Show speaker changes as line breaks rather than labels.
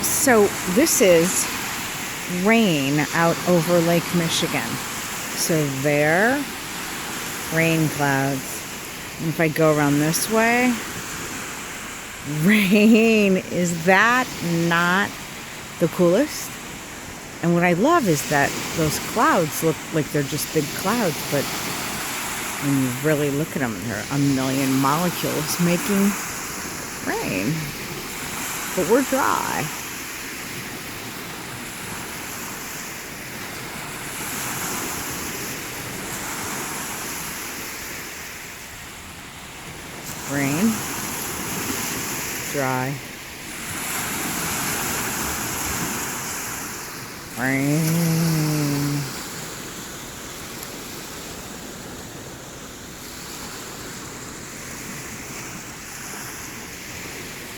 So this is rain out over Lake Michigan. So there, rain clouds. And if I go around this way, rain. Is that not the coolest? And what I love is that those clouds look like they're just big clouds, but when you really look at them, they're a million molecules making rain. But we're dry. Rain, dry, rain.